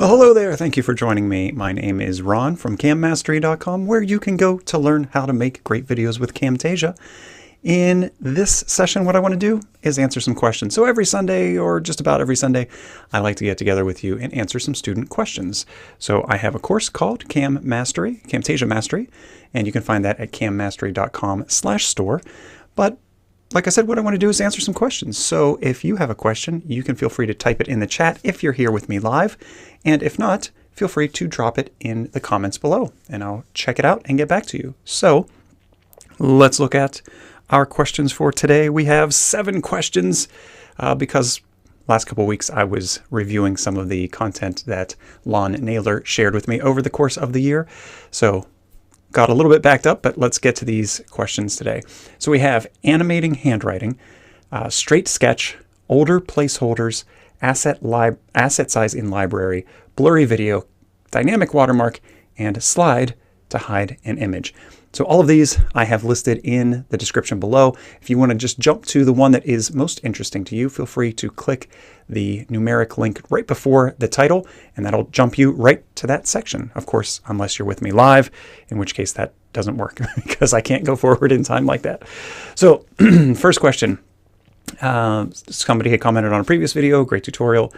Well, hello there. Thank you for joining me. My name is Ron from CamMastery.com, where you can go to learn how to make great videos with Camtasia. In this session, what I want to do is answer some questions. So every Sunday, or just about every Sunday, I like to get together with you and answer some student questions. So I have a course called Camtasia Mastery, and you can find that at cammastery.com/store. But like I said, what I want to do is answer some questions. So if you have a question, you can feel free to type it in the chat if you're here with me live. And if not, feel free to drop it in the comments below and I'll check it out and get back to you. So let's look at our questions for today. We have 7 questions because last couple of weeks I was reviewing some of the content that Lon Naylor shared with me over the course of the year. So got a little bit backed up, but let's get to these questions today. So we have animating handwriting, straight sketch, older placeholders, asset size in library, blurry video, dynamic watermark, and slide to hide an image. So all of these I have listed in the description below. If you want to just jump to the one that is most interesting to you, feel free to click the numeric link right before the title, and that'll jump you right to that section. Of course, unless you're with me live, in which case that doesn't work because I can't go forward in time like that. So first question, somebody had commented on a previous video, great tutorial.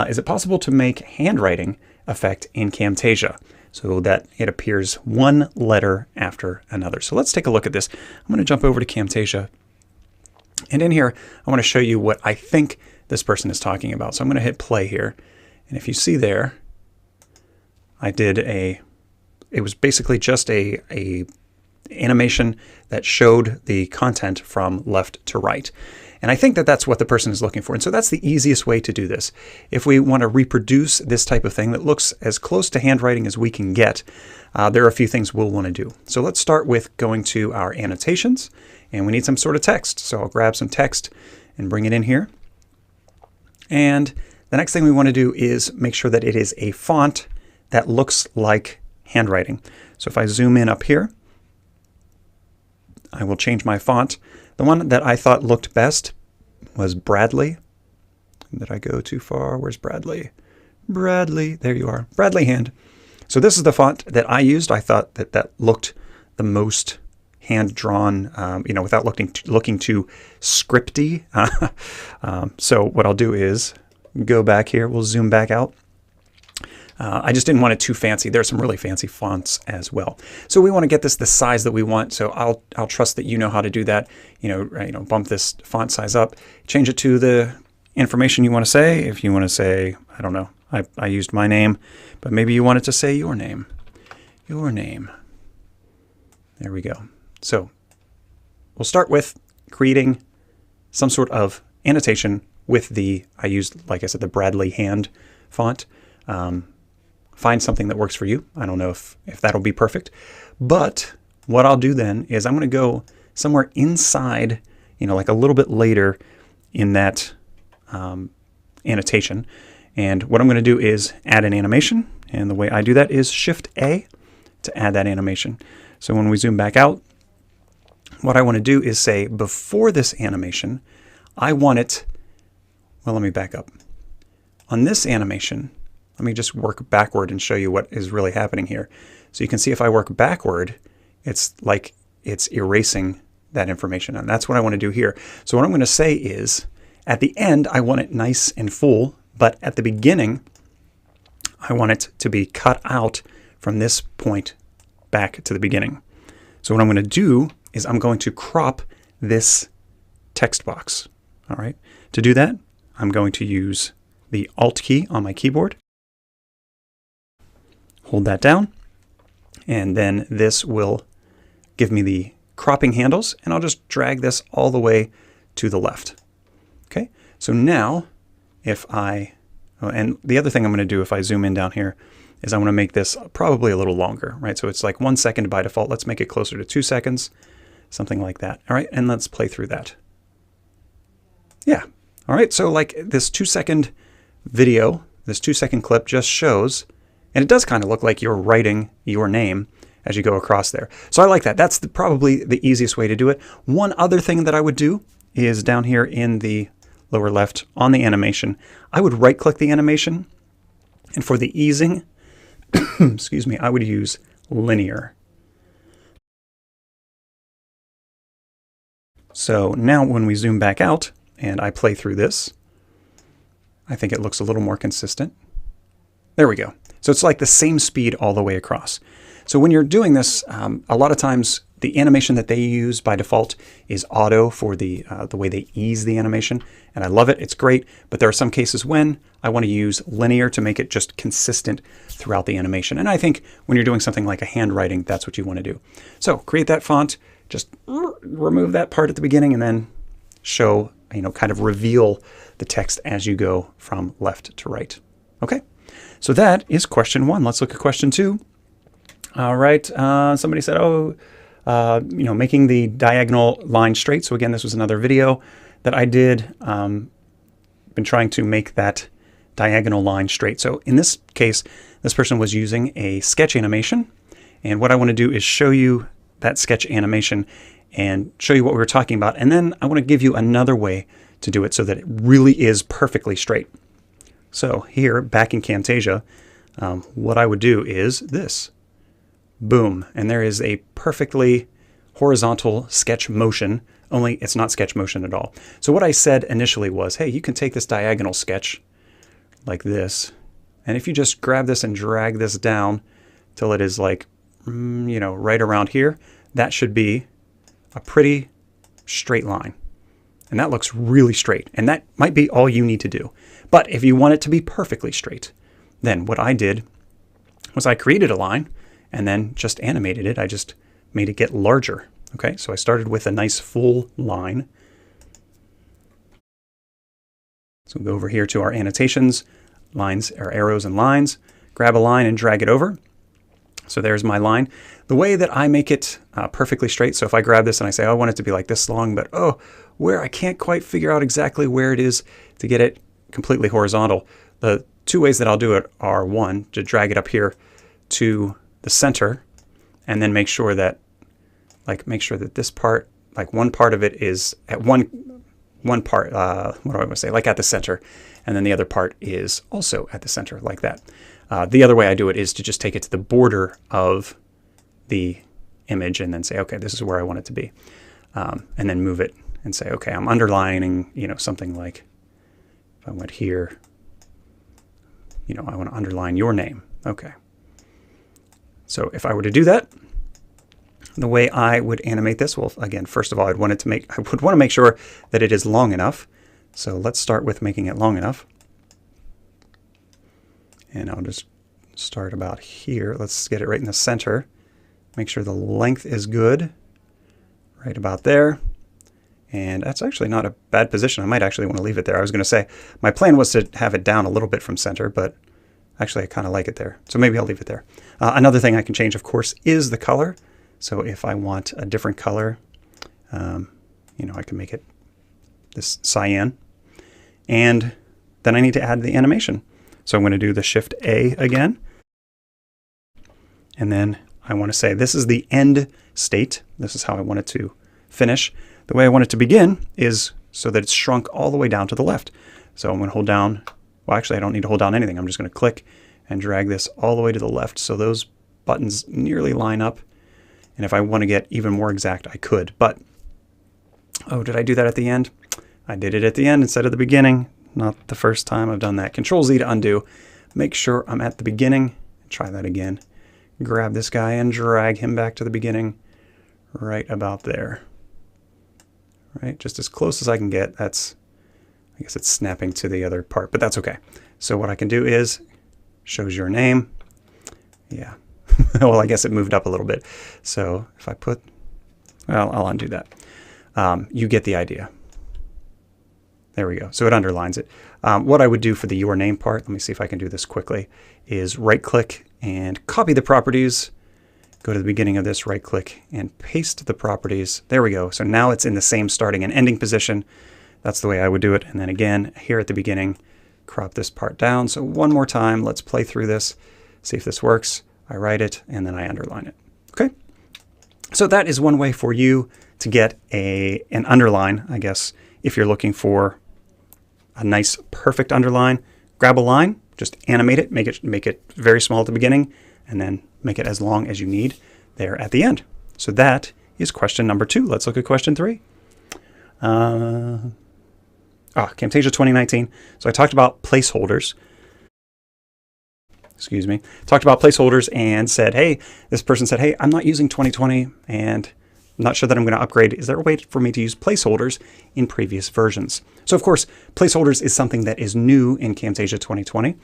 Is it possible to make handwriting effect in Camtasia so that it appears one letter after another? So let's take a look at this. I'm going to jump over to Camtasia. And in here, I want to show you what I think this person is talking about. So I'm going to hit play here. And if you see there, it was basically just a animation that showed the content from left to right. And I think that that's what the person is looking for. And so that's the easiest way to do this. If we want to reproduce this type of thing that looks as close to handwriting as we can get, there are a few things we'll want to do. So let's start with going to our annotations, and we need some sort of text. So I'll grab some text and bring it in here. And the next thing we want to do is make sure that it is a font that looks like handwriting. So if I zoom in up here, I will change my font. The one that I thought looked best was Bradley. Did I go too far? Where's Bradley? Bradley, there you are. Bradley Hand. So this is the font that I used. I thought that that looked the most hand-drawn, without looking too scripty. So what I'll do is go back here. We'll zoom back out. I just didn't want it too fancy. There are some really fancy fonts as well. So we want to get this the size that we want. So I'll trust that you know how to do that. Bump this font size up, change it to the information you want to say. If you want to say, I don't know, I used my name, but maybe you want it to say your name. Your name. There we go. So we'll start with creating some sort of annotation with I used, like I said, the Bradley Hand font. Find something that works for you. I don't know if that'll be perfect, but what I'll do then is I'm going to go somewhere inside, like a little bit later in that annotation. And what I'm going to do is add an animation. And the way I do that is Shift-A to add that animation. So when we zoom back out, what I want to do is say before this animation, I want it, well, let me back up. On this animation, let me just work backward and show you what is really happening here. So you can see if I work backward, it's like it's erasing that information. And that's what I want to do here. So what I'm going to say is, at the end, I want it nice and full, but at the beginning, I want it to be cut out from this point back to the beginning. So what I'm going to do is I'm going to crop this text box. All right. To do that, I'm going to use the Alt key on my keyboard. Hold that down, and then this will give me the cropping handles, and I'll just drag this all the way to the left. Okay, so now and the other thing I'm going to do if I zoom in down here is I want to make this probably a little longer, right? So it's like 1 second by default. Let's make it closer to 2 seconds, something like that. All right, and let's play through that. Yeah, all right, so like this 2-second video, this 2-second clip just shows, and it does kind of look like you're writing your name as you go across there. So I like that. That's probably the easiest way to do it. One other thing that I would do is down here in the lower left on the animation, I would right-click the animation And for the easing, excuse me, I would use linear. So now when we zoom back out and I play through this, I think it looks a little more consistent. There we go. So it's like the same speed all the way across. So when you're doing this, a lot of times the animation that they use by default is auto for the way they ease the animation. And I love it. It's great. But there are some cases when I want to use linear to make it just consistent throughout the animation. And I think when you're doing something like a handwriting, that's what you want to do. So create that font, just remove that part at the beginning and then show, kind of reveal the text as you go from left to right. Okay. So that is question 1. Let's look at question 2. All right. Somebody said, making the diagonal line straight. So again, this was another video that I did. Been trying to make that diagonal line straight. So in this case, this person was using a sketch animation. And what I want to do is show you that sketch animation and show you what we were talking about. And then I want to give you another way to do it so that it really is perfectly straight. So here, back in Camtasia, what I would do is this. Boom. And there is a perfectly horizontal sketch motion, only it's not sketch motion at all. So what I said initially was, hey, you can take this diagonal sketch like this. And if you just grab this and drag this down till it is like, right around here, that should be a pretty straight line. And that looks really straight. And that might be all you need to do. But if you want it to be perfectly straight, then what I did was I created a line and then just animated it. I just made it get larger. Okay, so I started with a nice full line. So we'll go over here to our annotations, lines or arrows and lines, grab a line and drag it over. So there's my line. The way that I make it perfectly straight, so if I grab this and I say, I want it to be like this long, but where I can't quite figure out exactly where it is to get it completely horizontal. The two ways that I'll do it are, one, to drag it up here to the center and then make sure that this part, like one part of it is at one part, what do I want to say, like at the center, and then the other part is also at the center like that. The other way I do it is to just take it to the border of the image and then say, okay, this is where I want it to be. And then move it and say, okay, I'm underlining, something like, if I went here, I want to underline your name. Okay. So if I were to do that, the way I would animate this, well, again, first of all, I would want to make sure that it is long enough. So let's start with making it long enough. And I'll just start about here. Let's get it right in the center. Make sure the length is good, right about there. And that's actually not a bad position. I might actually want to leave it there. I was going to say, my plan was to have it down a little bit from center, but actually I kind of like it there. So maybe I'll leave it there. Another thing I can change, of course, is the color. So if I want a different color, I can make it this cyan. And then I need to add the animation. So I'm going to do the Shift A again. And then I want to say this is the end state. This is how I want it to finish. The way I want it to begin is so that it's shrunk all the way down to the left. So I'm going to hold down, well, actually I don't need to hold down anything. I'm just going to click and drag this all the way to the left so those buttons nearly line up. And if I want to get even more exact, I could. But, did I do that at the end? I did it at the end instead of the beginning. Not the first time I've done that. Control Z to undo. Make sure I'm at the beginning. Try that again. Grab this guy and drag him back to the beginning right about there. Right, just as close as I can get. I guess it's snapping to the other part, but that's okay. So what I can do is, shows your name. Yeah, well, I guess it moved up a little bit. So if I I'll undo that. You get the idea. There we go. So it underlines it. What I would do for the your name part, let me see if I can do this quickly, is right click and copy the properties. Go to the beginning of this, right click and paste the properties. There we go. So now it's in the same starting and ending position. That's the way I would do it. And then again, here at the beginning, crop this part down. So one more time, let's play through this, see if this works. I write it and then I underline it. Okay. So that is one way for you to get an underline, I guess, if you're looking for a nice, perfect underline. Grab a line, just animate it, make it very small at the beginning, and then make it as long as you need there at the end. So that is question number 2. Let's look at question 3. Camtasia 2019. So I talked about placeholders. Excuse me. Talked about placeholders and said, hey, this person said, hey, I'm not using 2020 and I'm not sure that I'm going to upgrade. Is there a way for me to use placeholders in previous versions? So of course, placeholders is something that is new in Camtasia 2020.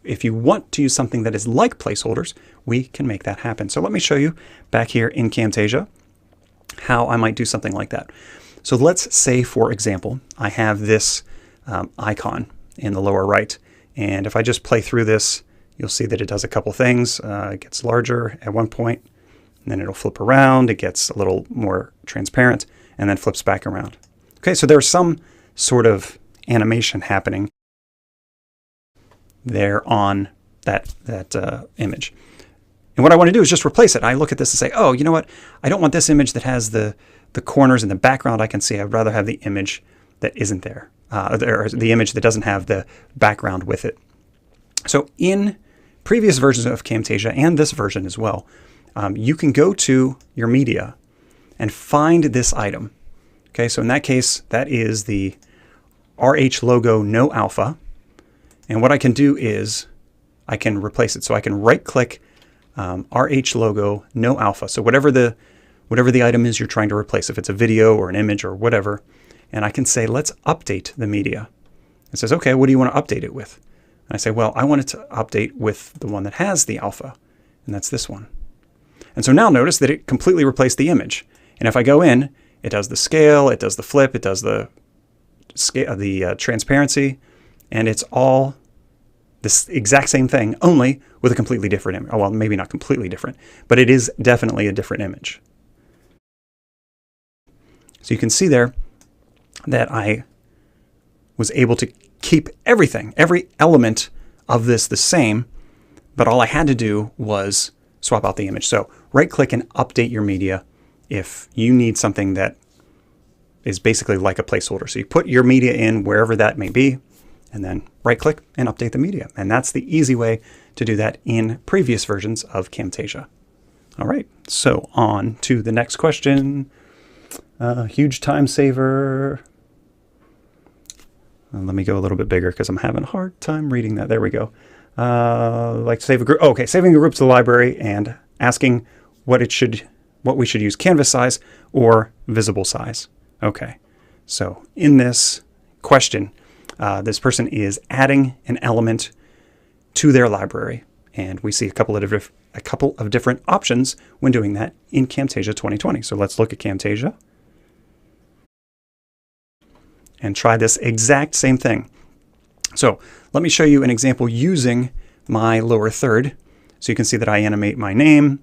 If you want to use something that is like placeholders, we can make that happen. So let me show you back here in Camtasia how I might do something like that. So let's say, for example, I have this icon in the lower right. And if I just play through this, you'll see that it does a couple things. It gets larger at one point, and then it'll flip around. It gets a little more transparent, and then flips back around. Okay, so there's some sort of animation happening there on that image. And what I want to do is just replace it. I look at this and say, oh, you know what? I don't want this image that has the corners in the background I can see. I'd rather have the image that isn't there. Or the image that doesn't have the background with it. So in previous versions of Camtasia and this version as well, you can go to your media and find this item. Okay, so in that case, that is the RH logo no alpha. And what I can do is I can replace it. So I can right-click RH logo no alpha. So whatever the item is you're trying to replace, if it's a video or an image or whatever, and I can say, let's update the media. It says, okay, what do you want to update it with? And I say, well, I want it to update with the one that has the alpha, and that's this one. And so now notice that it completely replaced the image. And if I go in, it does the scale, it does the flip, it does the transparency, and it's all this exact same thing, only with a completely different image. Oh, well, maybe not completely different, but it is definitely a different image. So you can see there that I was able to keep everything, every element of this the same, but all I had to do was swap out the image. So right-click and update your media if you need something that is basically like a placeholder. So you put your media in wherever that may be, and then right-click and update the media. And that's the easy way to do that in previous versions of Camtasia. All right, so on to the next question. Huge time saver. Let me go a little bit bigger because I'm having a hard time reading that. There we go. Like to save a group. Okay, saving a group to the library and asking what we should use, canvas size or visible size. Okay, so in this question, this person is adding an element to their library, and we see a couple of different options when doing that in Camtasia 2020. So let's look at Camtasia and try this exact same thing. So let me show you an example using my lower third. So you can see that I animate my name,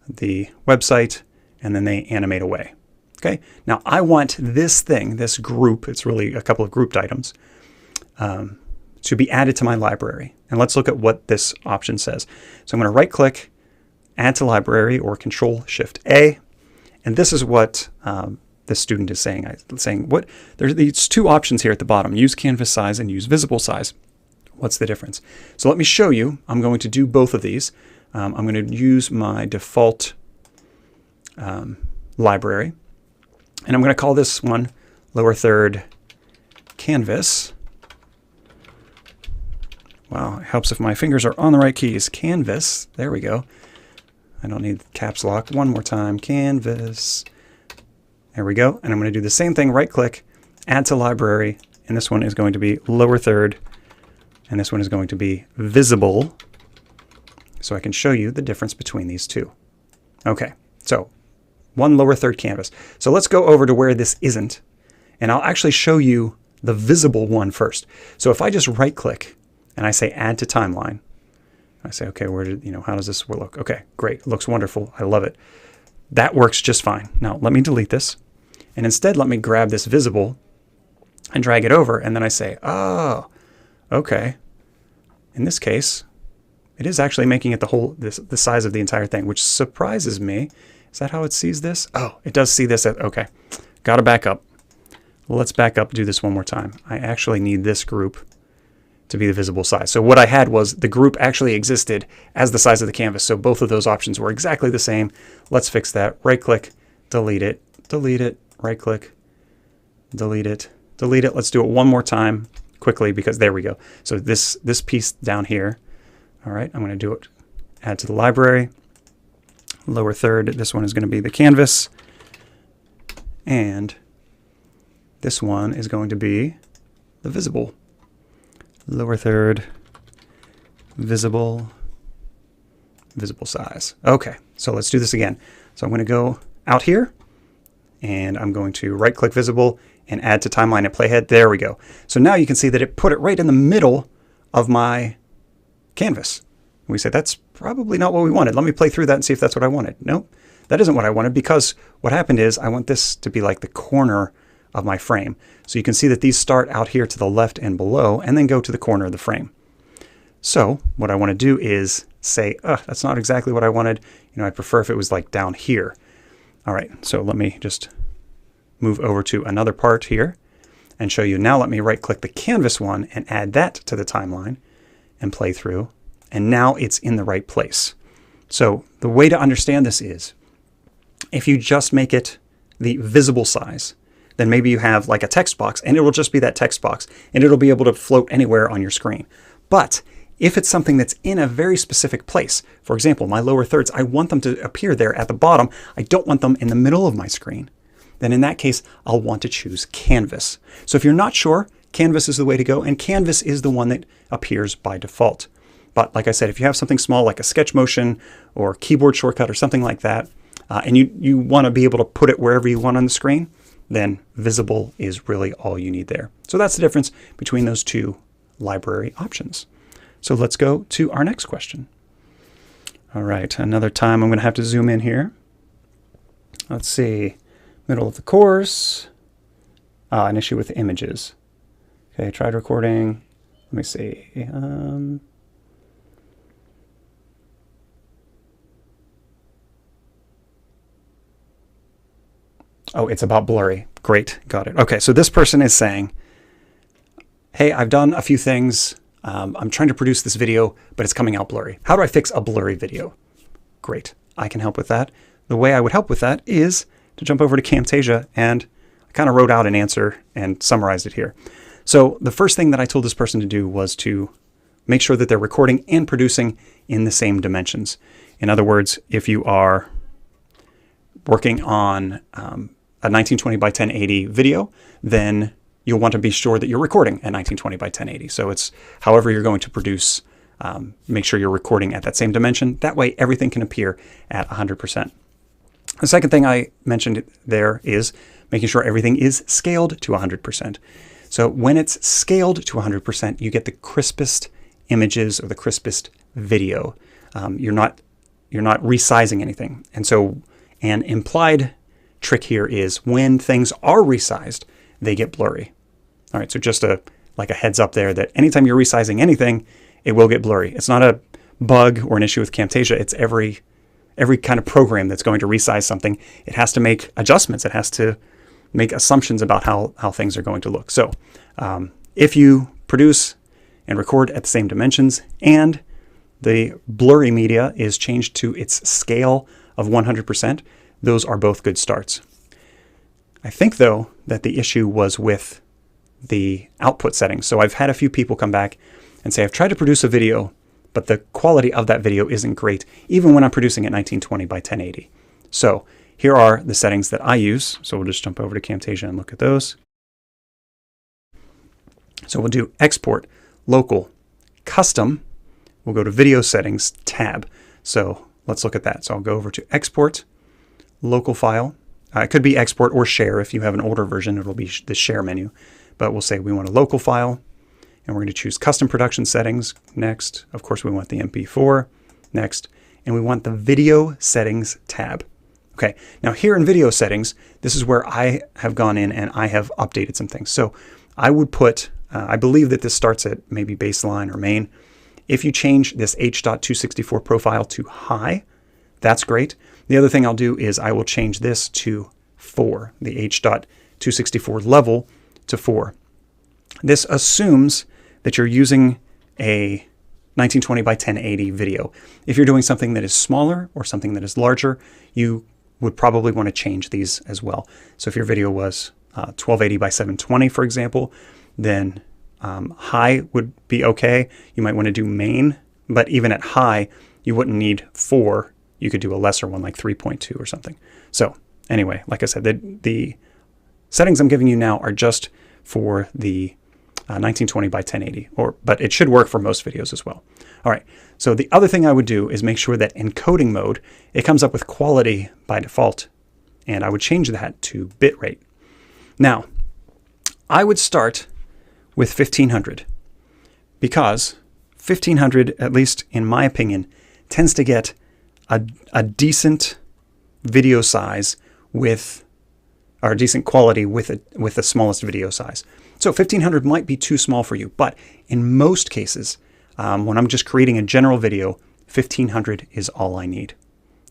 the website, and then they animate away. Okay. Now I want this thing, this group, it's really a couple of grouped items, to be added to my library. And let's look at what this option says. So I'm going to right click, add to library, or Control-Shift-A. And this is what the student is saying. There's these two options here at the bottom, use canvas size and use visible size. What's the difference? So let me show you. I'm going to do both of these. I'm going to use my default library, and I'm going to call this one lower third canvas. Wow, it helps if my fingers are on the right keys. Canvas, there we go. I don't need caps lock. One more time, canvas. There we go. And I'm going to do the same thing, right click, add to library, and this one is going to be lower third, and this one is going to be visible, so I can show you the difference between these two. Okay, so one lower third canvas. So let's go over to where this isn't, and I'll actually show you the visible one first. So if I just right click and I say add to timeline, I say, okay, how does this look? Okay, great, it looks wonderful, I love it. That works just fine. Now let me delete this, and instead let me grab this visible and drag it over, and then I say, oh, okay. In this case, it is actually making it the size of the entire thing, which surprises me. Is that how it sees this? Oh, it does see this. Okay, got to back up. Let's back up, do this one more time. I actually need this group to be the visible size. So what I had was the group actually existed as the size of the canvas. So both of those options were exactly the same. Let's fix that. Right click, delete it, right click, delete it, delete it. Let's do it one more time quickly because there we go. So this piece down here. All right, I'm going to do it. Add to the library. Lower third, this one is going to be the canvas. And this one is going to be the visible. Lower third, visible size. Okay, so let's do this again. So I'm going to go out here and I'm going to right click visible and add to timeline at playhead. There we go. So now you can see that it put it right in the middle of my canvas. We said that's probably not what we wanted. Let me play through that and see if that's what I wanted. Nope, that isn't what I wanted, because what happened is I want this to be like the corner of my frame. So you can see that these start out here to the left and below and then go to the corner of the frame. So what I want to do is say, that's not exactly what I wanted. You know, I'd prefer if it was like down here. All right, so let me just move over to another part here and show you. Now let me right click the canvas one and add that to the timeline and play through. And now it's in the right place. So the way to understand this is if you just make it the visible size, then maybe you have like a text box and it will just be that text box and it'll be able to float anywhere on your screen. But if it's something that's in a very specific place, for example, my lower thirds, I want them to appear there at the bottom. I don't want them in the middle of my screen. Then in that case, I'll want to choose canvas. So if you're not sure, canvas is the way to go, and canvas is the one that appears by default. But like I said, if you have something small like a sketch motion or keyboard shortcut or something like that, and you want to be able to put it wherever you want on the screen, then visible is really all you need there. So that's the difference between those two library options. So let's go to our next question. All right, another time I'm going to have to zoom in here. Let's see, middle of the course, an issue with images. Okay, tried recording. Let me see. Oh, it's about Blurry. Great, got it. Okay, so this person is saying, hey, I've done a few things. I'm trying to produce this video, but it's coming out blurry. How do I fix a blurry video? Great, I can help with that. The way I would help with that is to jump over to Camtasia, and I kind of wrote out an answer and summarized it here. So the first thing that I told this person to do was to make sure that they're recording and producing in the same dimensions. In other words, if you are working on a 1920 by 1080 video, then you'll want to be sure that you're recording at 1920 by 1080. So it's however you're going to produce, make sure you're recording at that same dimension. That way everything can appear at 100%. The second thing I mentioned there is making sure everything is scaled to 100%. So when it's scaled to 100%, you get the crispest images or the crispest video. You're not resizing anything. And so an implied trick here is when things are resized, they get blurry. All right, so just like a heads up there that anytime you're resizing anything, it will get blurry. It's not a bug or an issue with Camtasia. It's every kind of program that's going to resize something. It has to make adjustments. It has to make assumptions about how things are going to look. So if you produce and record at the same dimensions and the blurry media is changed to its scale of 100%, those are both good starts. I think, though, that the issue was with the output settings. So I've had a few people come back and say, I've tried to produce a video, but the quality of that video isn't great, even when I'm producing at 1920 by 1080. So here are the settings that I use. So we'll just jump over to Camtasia and look at those. So we'll do export, local, custom. We'll go to video settings tab. So let's look at that. So I'll go over to export, local file. It could be export or share. If you have an older version, it'll be the share menu. But we'll say we want a local file, and we're going to choose custom production settings. Next, of course, we want the MP4. Next, and we want the video settings tab. Okay, now here in video settings, this is where I have gone in and I have updated some things. So I would put, I believe that this starts at maybe baseline or main. If you change this H.264 profile to high, that's great. The other thing I'll do is I will change this to 4, the H.264 level to 4. This assumes that you're using a 1920 by 1080 video. If you're doing something that is smaller or something that is larger, you would probably want to change these as well. So if your video was 1280 by 720, for example, then high would be okay. You might want to do main, but even at high, you wouldn't need 4. You could do a lesser one like 3.2 or something. So anyway, like I said, the settings I'm giving you now are just for the 1920 by 1080, but it should work for most videos as well. All right, so the other thing I would do is make sure that encoding mode, it comes up with quality by default, and I would change that to bitrate. Now, I would start with 1500 because 1500, at least in my opinion, tends to get a decent video size with, or decent quality with the smallest video size. So 1500 might be too small for you, but in most cases, when I'm just creating a general video, 1500 is all I need.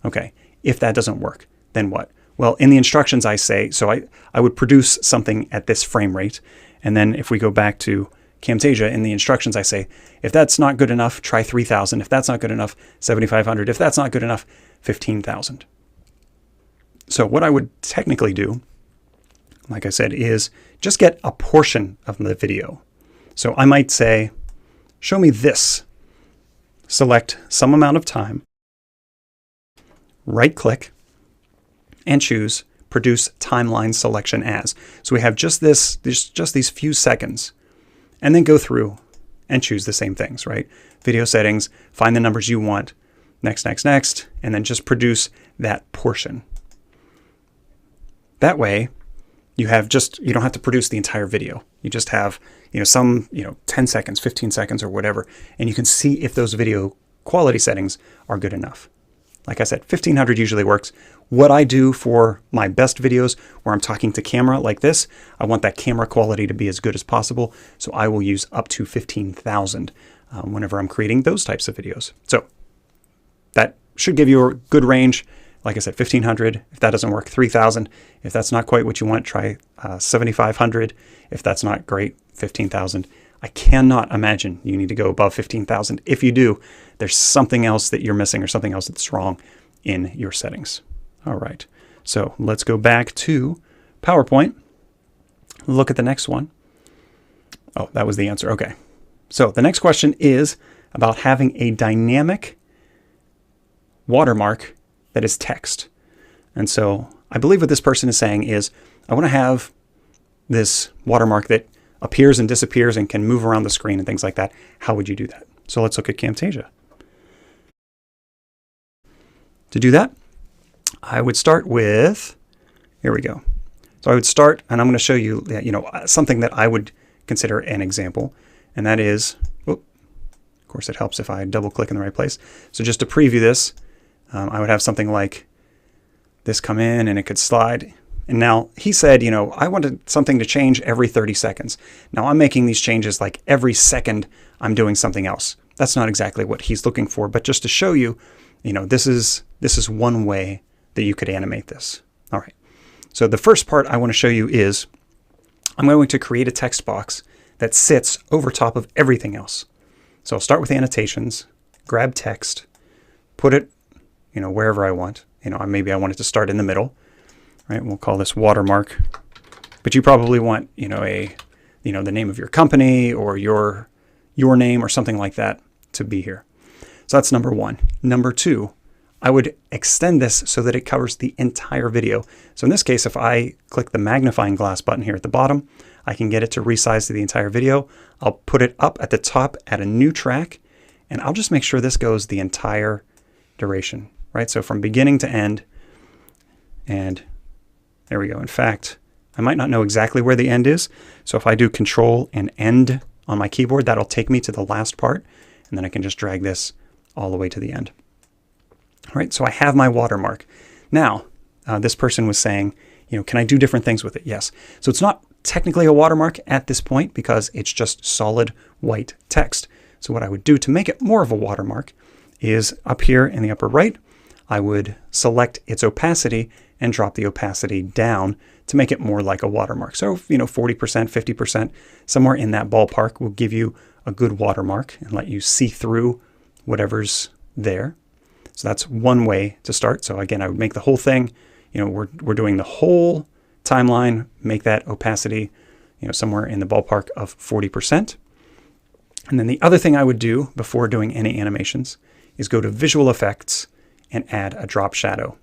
Okay, if that doesn't work, then what? Well, in the instructions I say, so I would produce something at this frame rate, and then if we go back to Camtasia, in the instructions I say, if that's not good enough, try 3000. If that's not good enough, 7500. If that's not good enough, 15,000. So what I would technically do, like I said, is just get a portion of the video. So I might say, show me this. Select some amount of time, right click, and choose produce timeline selection as. So we have just these few seconds, and then go through and choose the same things, right? Video settings, find the numbers you want, next, next, next, and then just produce that portion. That way, you don't have to produce the entire video. You just have, some, 10 seconds, 15 seconds or whatever, and you can see if those video quality settings are good enough. Like I said, 1500 usually works. What I do for my best videos where I'm talking to camera like this, I want that camera quality to be as good as possible. So I will use up to 15,000 whenever I'm creating those types of videos. So that should give you a good range. Like I said, 1500. If that doesn't work, 3000. If that's not quite what you want, try 7500. If that's not great, 15,000. I cannot imagine you need to go above 15,000. If you do, there's something else that you're missing or something else that's wrong in your settings. All right, so let's go back to PowerPoint. Look at the next one. Oh, that was the answer. Okay, so the next question is about having a dynamic watermark that is text. And so I believe what this person is saying is, I want to have this watermark that appears and disappears and can move around the screen and things like that. How would you do that? So let's look at Camtasia. To do that, I would start with, here we go. So I would start, and I'm going to show you, something that I would consider an example, and that is, of course it helps if I double click in the right place. So just to preview this, I would have something like this come in and it could slide. And now he said, I wanted something to change every 30 seconds. Now I'm making these changes like every second I'm doing something else. That's not exactly what he's looking for, but just to show you, this is one way that you could animate this. All right. So the first part I want to show you is I'm going to create a text box that sits over top of everything else. So I'll start with annotations, grab text, put it, wherever I want. Maybe I want it to start in the middle. Right, we'll call this watermark, but you probably want, the name of your company or your name or something like that to be here. So that's number one. Number two, I would extend this so that it covers the entire video. So in this case, if I click the magnifying glass button here at the bottom, I can get it to resize to the entire video. I'll put it up at the top at a new track, and I'll just make sure this goes the entire duration, right? So from beginning to end, and there we go. In fact, I might not know exactly where the end is. So if I do Control and End on my keyboard, that'll take me to the last part. And then I can just drag this all the way to the end. All right, so I have my watermark. Now, this person was saying, can I do different things with it? Yes. So it's not technically a watermark at this point because it's just solid white text. So what I would do to make it more of a watermark is up here in the upper right, I would select its opacity and drop the opacity down to make it more like a watermark. So, 40%, 50%, somewhere in that ballpark will give you a good watermark and let you see through whatever's there. So that's one way to start. So again, I would make the whole thing, we're doing the whole timeline, make that opacity, somewhere in the ballpark of 40%. And then the other thing I would do before doing any animations is go to Visual Effects and add a drop shadow.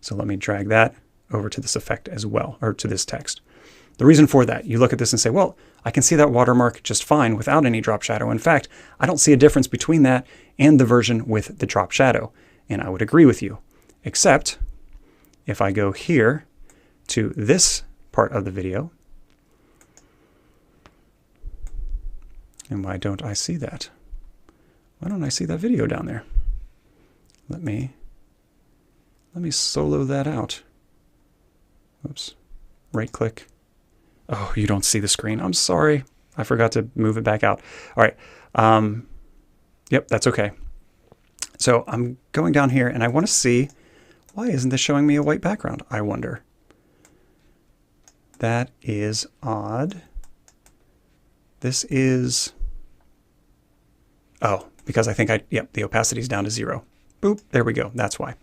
So let me drag that over to this effect as well, or to this text. The reason for that, you look at this and say, well, I can see that watermark just fine without any drop shadow. In fact, I don't see a difference between that and the version with the drop shadow. And I would agree with you, except if I go here to this part of the video, and why don't I see that? Why don't I see that video down there? Let me solo that out. Oops, right click. Oh, you don't see the screen. I'm sorry. I forgot to move it back out. All right. Yep, that's okay. So I'm going down here and I want to see, why isn't this showing me a white background? I wonder. That is odd. This is, oh, because I think the opacity is down to 0. Boop, there we go. That's why.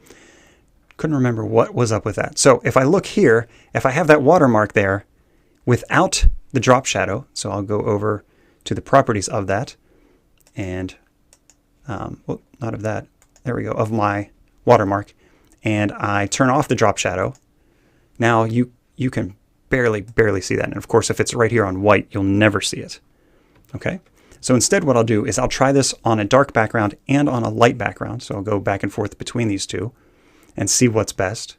Couldn't remember what was up with that. So if I look here, if I have that watermark there without the drop shadow, so I'll go over to the properties of that and, well, not of that, there we go, of my watermark, and I turn off the drop shadow. Now you can barely see that. And of course, if it's right here on white, you'll never see it. Okay. So instead what I'll do is I'll try this on a dark background and on a light background. So I'll go back and forth between these two and see what's best.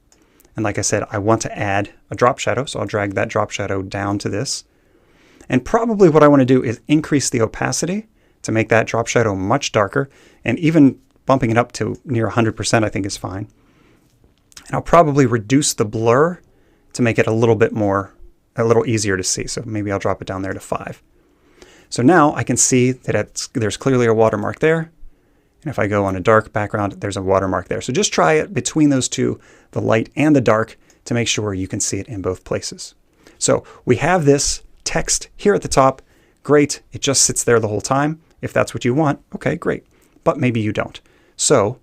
And like I said, I want to add a drop shadow. So I'll drag that drop shadow down to this. And probably what I want to do is increase the opacity to make that drop shadow much darker. And even bumping it up to near 100% I think is fine. And I'll probably reduce the blur to make it a little easier to see. So maybe I'll drop it down there to 5. So now I can see that there's clearly a watermark there. And if I go on a dark background, there's a watermark there. So just try it between those two, the light and the dark, to make sure you can see it in both places. So we have this text here at the top. Great. It just sits there the whole time. If that's what you want, okay, great. But maybe you don't. So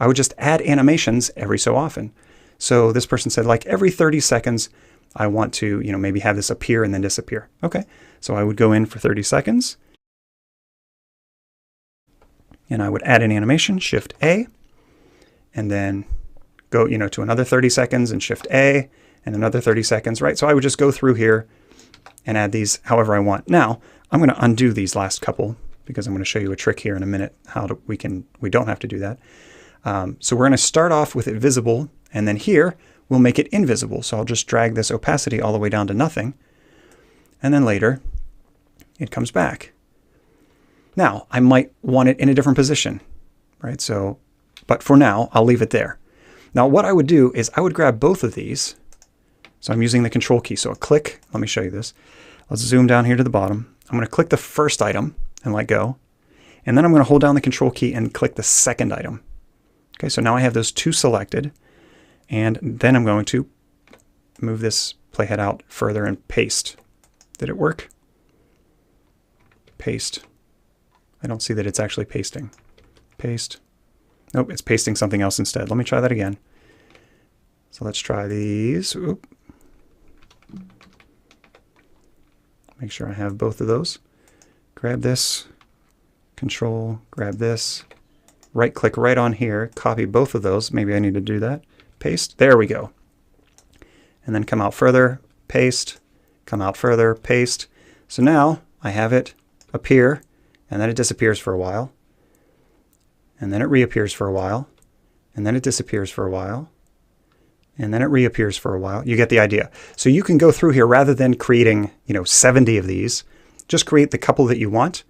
I would just add animations every so often. So this person said, like every 30 seconds, I want to, maybe have this appear and then disappear. Okay. So I would go in for 30 seconds and I would add an animation, Shift A, and then go, to another 30 seconds and Shift A and another 30 seconds, right? So I would just go through here and add these however I want. Now I'm going to undo these last couple because I'm going to show you a trick here in a minute how we don't have to do that. So we're going to start off with it visible, and then here we'll make it invisible. So I'll just drag this opacity all the way down to nothing. And then later it comes back. Now I might want it in a different position, right? So, but for now I'll leave it there. Now what I would do is I would grab both of these. So I'm using the control key. So a click, let me show you this. Let's zoom down here to the bottom. I'm going to click the first item and let go. And then I'm going to hold down the control key and click the second item. Okay, so now I have those two selected. And then I'm going to move this playhead out further and paste. Did it work? Paste. I don't see that it's actually pasting. Paste. Nope, it's pasting something else instead. Let me try that again. So let's try these. Oop. Make sure I have both of those. Grab this, Control, grab this, right click right on here, copy both of those. Maybe I need to do that. Paste. There we go. And then come out further, paste, come out further, paste. So now I have it appear, and then it disappears for a while, and then it reappears for a while, and then it disappears for a while, and then it reappears for a while. You get the idea. So you can go through here rather than creating, 70 of these. Just create the couple that you want,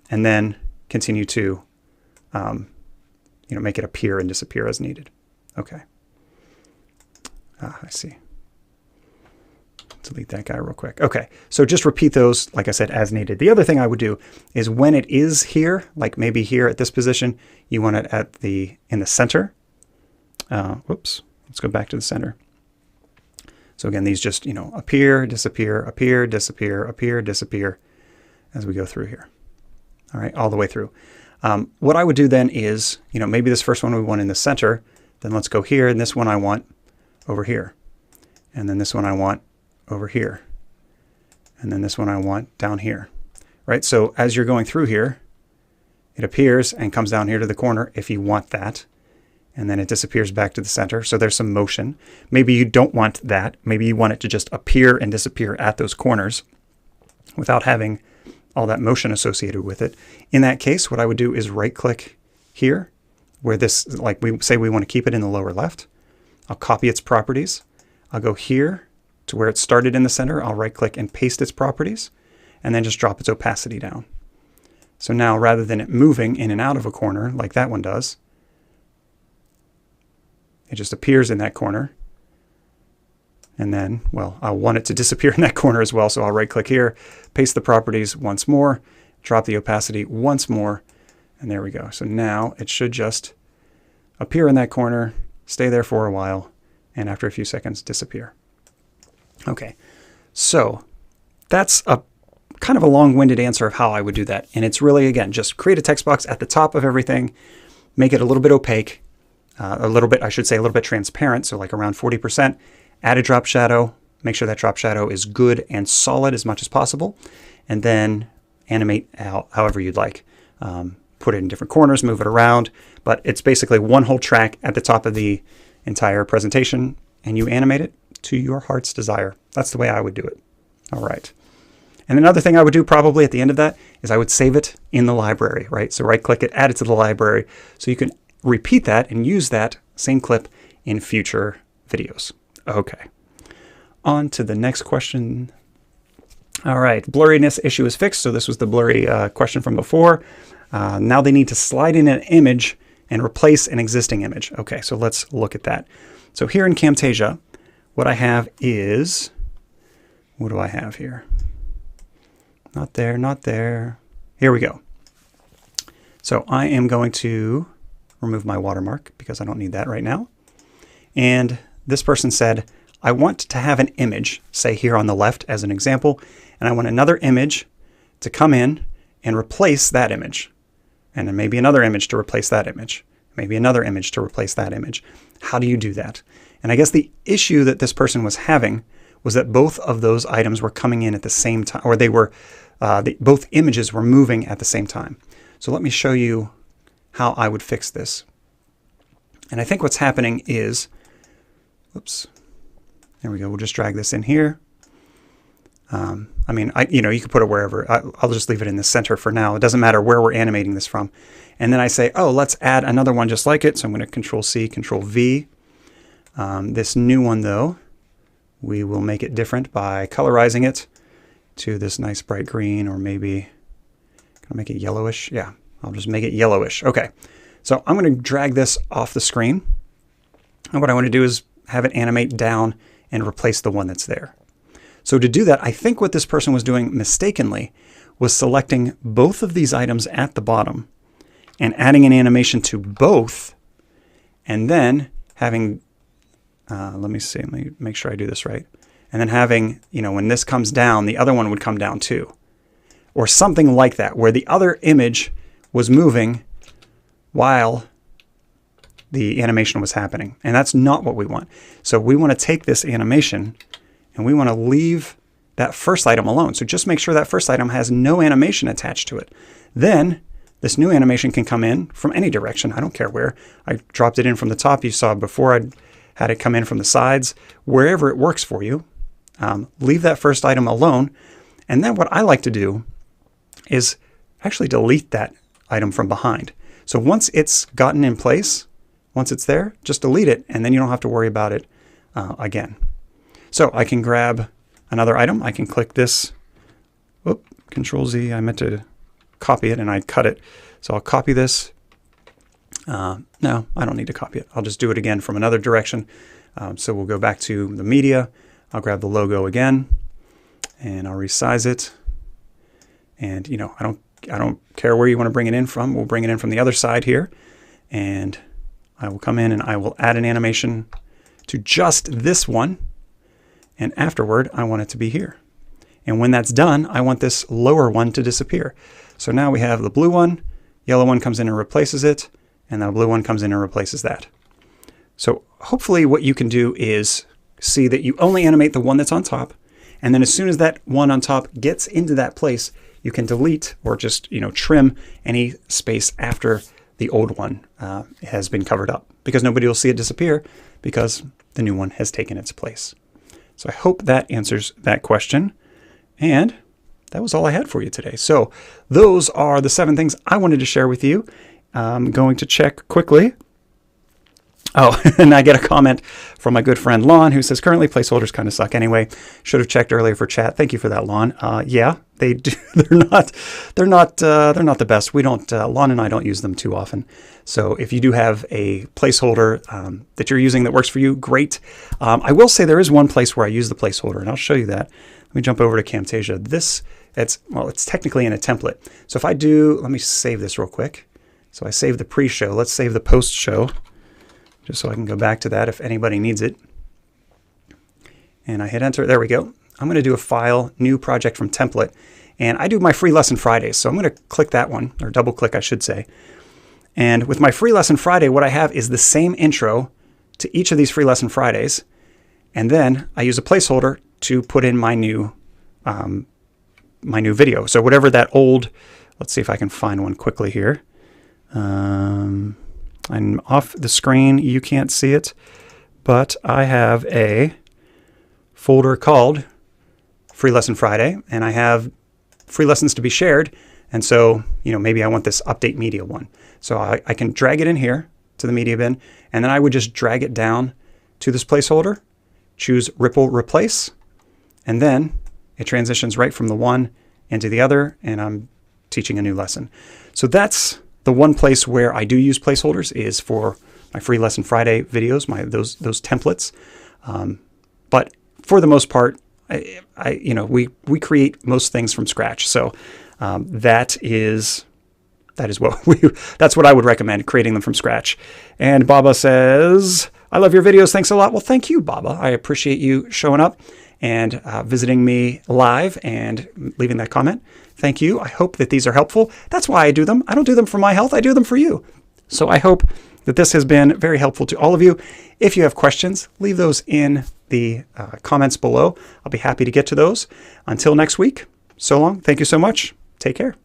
and then continue to, make it appear and disappear as needed. Okay. I see. Delete that guy real quick. Okay, so just repeat those, like I said, as needed. The other thing I would do is when it is here, like maybe here at this position, you want it in the center. Whoops, let's go back to the center. So again, these just, appear, disappear, appear, disappear, appear, disappear as we go through here. all right, all the way through. What I would do then is, maybe this first one we want in the center, then let's go here, and this one I want over here. And then this one I want over here. And then this one I want down here, right? So as you're going through here, it appears and comes down here to the corner if you want that. And then it disappears back to the center. So there's some motion. Maybe you don't want that. Maybe you want it to just appear and disappear at those corners without having all that motion associated with it. In that case, what I would do is right click here where this, like we say we want to keep it in the lower left. I'll copy its properties. I'll go here to where it started in the center. I'll right click and paste its properties and then just drop its opacity down. So now rather than it moving in and out of a corner like that one does, it just appears in that corner. And then, well, I want it to disappear in that corner as well. So I'll right click here, paste the properties once more, drop the opacity once more, and there we go. So now it should just appear in that corner, stay there for a while, and after a few seconds disappear. Okay, so that's a kind of a long-winded answer of how I would do that. And it's really, again, just create a text box at the top of everything, make it a little bit opaque, a little bit transparent, so like around 40%. Add a drop shadow, make sure that drop shadow is good and solid as much as possible, and then animate out however you'd like. Put it in different corners, move it around, but it's basically one whole track at the top of the entire presentation, and you animate it to your heart's desire. That's the way I would do it. All right. And another thing I would do probably at the end of that is I would save it in the library, right? So right click it, add it to the library, so you can repeat that and use that same clip in future videos. Okay, on to the next question. All right, blurriness issue is fixed. So this was the blurry question from before. Now they need to slide in an image and replace an existing image. Okay, so let's look at that. So here in Camtasia, what I have is, what do I have here? Not there, not there. Here we go. So I am going to remove my watermark because I don't need that right now. And this person said, I want to have an image, say here on the left as an example, and I want another image to come in and replace that image. And then maybe another image to replace that image. Maybe another image to replace that image. How do you do that? And I guess the issue that this person was having was that both of those items were coming in at the same time, or they were, both images were moving at the same time. So let me show you how I would fix this. And I think what's happening is, whoops, there we go. We'll just drag this in here. I mean, you could put it wherever. I'll just leave it in the center for now. It doesn't matter where we're animating this from. And then I say, oh, let's add another one just like it. So I'm going to Control C, Control V. This new one, though, we will make it different by colorizing it to this nice bright green, or maybe, can I make it yellowish? Yeah, I'll just make it yellowish. Okay, so I'm going to drag this off the screen. And what I want to do is have it animate down and replace the one that's there. So to do that, I think what this person was doing mistakenly was selecting both of these items at the bottom and adding an animation to both, and then having, let me make sure I do this right. And then having, when this comes down, the other one would come down too. Or something like that, where the other image was moving while the animation was happening. And that's not what we want. So we want to take this animation and we want to leave that first item alone. So just make sure that first item has no animation attached to it. Then this new animation can come in from any direction. I don't care where. I dropped it in from the top. You saw before I had it come in from the sides. Wherever it works for you, leave that first item alone. And then what I like to do is actually delete that item from behind. So once it's gotten in place, once it's there, just delete it, and then you don't have to worry about it again. So I can grab another item. I can click this, Control Z. I meant to copy it and I cut it. So I'll copy this. No, I don't need to copy it. I'll just do it again from another direction. So we'll go back to the media. I'll grab the logo again and I'll resize it. And I don't care where you want to bring it in from. We'll bring it in from the other side here, and I will come in and I will add an animation to just this one. And afterward, I want it to be here. And when that's done, I want this lower one to disappear. So now we have the blue one, yellow one comes in and replaces it, and the blue one comes in and replaces that. So hopefully what you can do is see that you only animate the one that's on top, and then as soon as that one on top gets into that place, you can delete or just trim any space after the old one has been covered up, because nobody will see it disappear because the new one has taken its place. So I hope that answers that question. And that was all I had for you today. So those are the 7 things I wanted to share with you. I'm going to check quickly. Oh, and I get a comment from my good friend Lon, who says currently placeholders kind of suck anyway. Should have checked earlier for chat. Thank you for that, Lon. Yeah, they do. They're not the best. We don't. Lon and I don't use them too often. So if you do have a placeholder that you're using that works for you, great. I will say there is one place where I use the placeholder, and I'll show you that. Let me jump over to Camtasia. It's technically in a template. So if I do, let me save this real quick. So I save the pre-show. Let's save the post-show, just so I can go back to that if anybody needs it. And I hit enter. There we go. I'm going to do a file, new project from template. And I do my free lesson Fridays. So I'm going to click that one, or double click, I should say. And with my free lesson Friday, what I have is the same intro to each of these free lesson Fridays. And then I use a placeholder to put in my new video. So whatever that old, let's see if I can find one quickly here. I'm off the screen. You can't see it, but I have a folder called Free Lesson Friday, and I have free lessons to be shared. And so, maybe I want this update media one. So I can drag it in here to the media bin, and then I would just drag it down to this placeholder, choose Ripple Replace, and then it transitions right from the one into the other, and I'm teaching a new lesson. So that's the one place where I do use placeholders, is for my free lesson Friday videos, those templates. But for the most part, we create most things from scratch. So that's what I would recommend, creating them from scratch. And Baba says, I love your videos. Thanks a lot. Well, thank you, Baba. I appreciate you showing up and visiting me live and leaving that comment. Thank you. I hope that these are helpful. That's why I do them. I don't do them for my health. I do them for you. So I hope that this has been very helpful to all of you. If you have questions, leave those in the comments below. I'll be happy to get to those. Until next week, so long. Thank you so much. Take care.